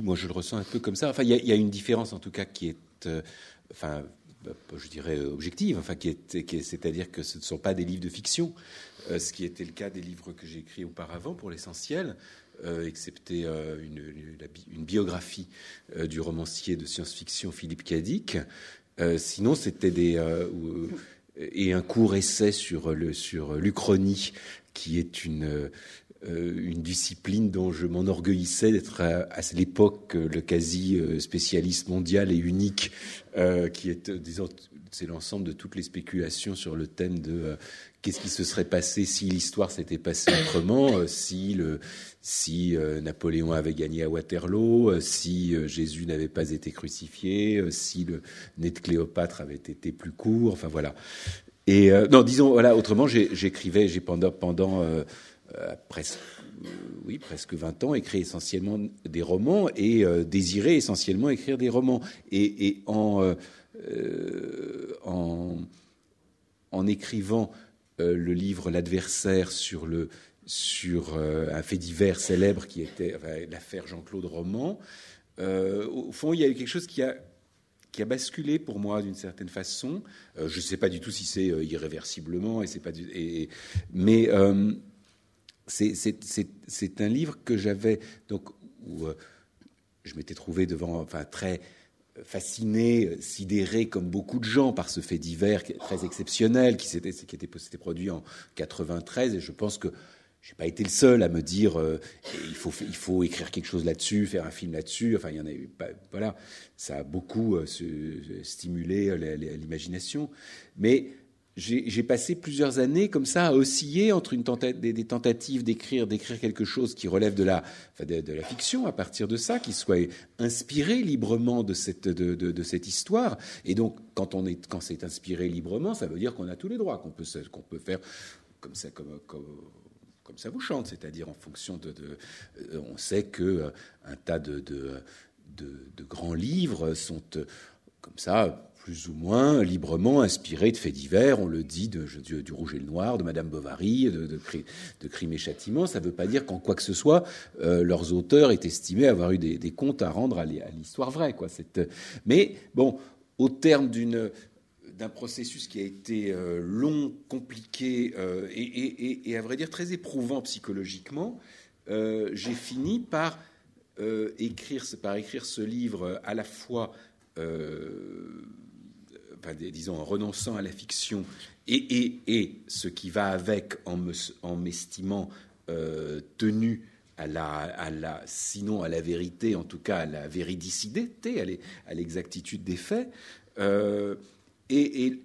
moi je le ressens un peu comme ça. Enfin, il y a une différence en tout cas qui est, enfin, je dirais objective, enfin, c'est-à-dire que ce ne sont pas des livres de fiction, ce qui était le cas des livres que j'ai écrits auparavant pour l'essentiel, excepté une biographie du romancier de science-fiction Philippe Cadic. Sinon, c'était et un court essai sur l'Uchronie, qui est une discipline dont je m'enorgueillissais d'être à l'époque le quasi spécialiste mondial et unique, qui est, disons, c'est l'ensemble de toutes les spéculations sur le thème de qu'est-ce qui se serait passé si l'histoire s'était passée autrement, si Napoléon avait gagné à Waterloo, si Jésus n'avait pas été crucifié, si le nez de Cléopâtre avait été plus court, enfin voilà. Et non, disons, voilà, autrement, j'écrivais, pendant presque 20 ans, écrit essentiellement des romans et désiré essentiellement écrire des romans. Et en écrivant le livre L'Adversaire sur un fait divers célèbre qui était l'affaire Jean-Claude Roman, au fond, il y a eu quelque chose qui a basculé pour moi d'une certaine façon. Je ne sais pas du tout si c'est irréversiblement, mais c'est un livre que j'avais donc où je m'étais trouvé devant, très fasciné, sidéré comme beaucoup de gens par ce fait divers très exceptionnel qui s'était produit en 93, et je pense que j'ai pas été le seul à me dire il faut écrire quelque chose là-dessus, faire un film là-dessus. Enfin, il y en a eu, voilà, ça a beaucoup stimulé l'imagination. Mais j'ai passé plusieurs années comme ça à osciller entre des tentatives d'écrire quelque chose qui relève de la fiction à partir de ça, qui soit inspiré librement de cette histoire. Et donc, quand c'est inspiré librement, ça veut dire qu'on a tous les droits, qu'on peut faire comme ça, comme ça vous chante, c'est-à-dire en fonction on sait que un tas de grands livres sont comme ça, plus ou moins librement inspirés de faits divers. On le dit du Rouge et le Noir, de Madame Bovary, de Crime et Châtiment. Ça ne veut pas dire qu'en quoi que ce soit, leurs auteurs aient estimé avoir eu des comptes à rendre à l'histoire vraie, quoi. Mais bon, au terme d'un processus qui a été long, compliqué et à vrai dire très éprouvant psychologiquement, j'ai fini par écrire ce livre à la fois, disons, en renonçant à la fiction et ce qui va avec, en m'estimant tenu sinon à la vérité, en tout cas à la véridicité, à l'exactitude des faits. Et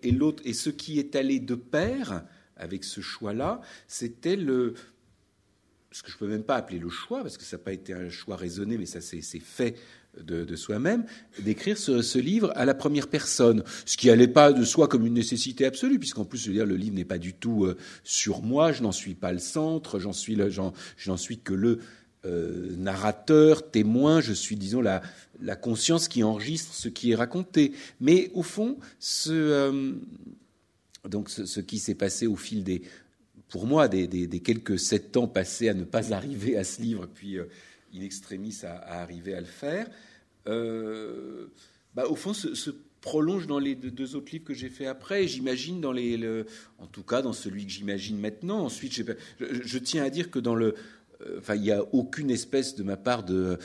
ce qui est allé de pair avec ce choix-là, c'était ce que je ne peux même pas appeler le choix, parce que ça n'a pas été un choix raisonné, mais ça c'est fait de soi-même, d'écrire ce livre à la première personne, ce qui n'allait pas de soi comme une nécessité absolue, puisqu'en plus, je veux dire, le livre n'est pas du tout sur moi, je n'en suis pas le centre, je n'en suis que le narrateur, témoin, je suis, disons, la conscience qui enregistre ce qui est raconté. Mais au fond, ce qui s'est passé au fil pour moi, des quelques 7 ans passés à ne pas arriver à ce livre, puis in extremis à arriver à le faire, au fond, se prolonge dans les 2 autres livres que j'ai fait après, et j'imagine en tout cas dans celui que j'imagine maintenant. Ensuite, je tiens à dire que il n'y a aucune espèce de ma part de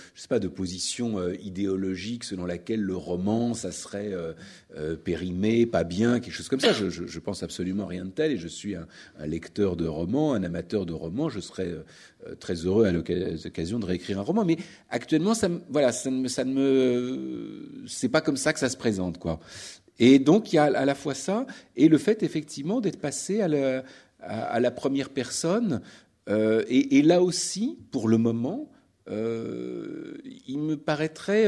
position idéologique selon laquelle le roman, ça serait périmé, pas bien, quelque chose comme ça. Je pense absolument rien de tel, et je suis un lecteur de romans, un amateur de romans. Je serais très heureux à l'occasion de réécrire un roman. Mais actuellement, c'est pas comme ça que ça se présente, quoi. Et donc, il y a à la fois ça et le fait, effectivement, d'être passé à la première personne. Et là aussi, pour le moment, il me paraîtrait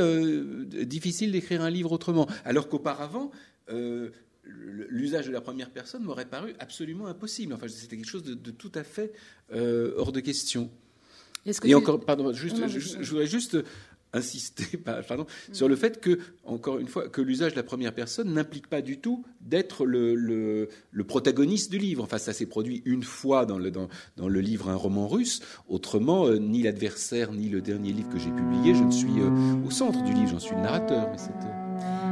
difficile d'écrire un livre autrement. Alors qu'auparavant, l'usage de la première personne m'aurait paru absolument impossible. Enfin, c'était quelque chose de tout à fait hors de question. Encore, pardon, je voudrais juste insister sur le fait que, encore une fois, que l'usage de la première personne n'implique pas du tout d'être le protagoniste du livre. Enfin, ça s'est produit une fois dans le livre Un roman russe. Autrement, ni l'adversaire, ni le dernier livre que j'ai publié, je ne suis au centre du livre, j'en suis le narrateur. Mais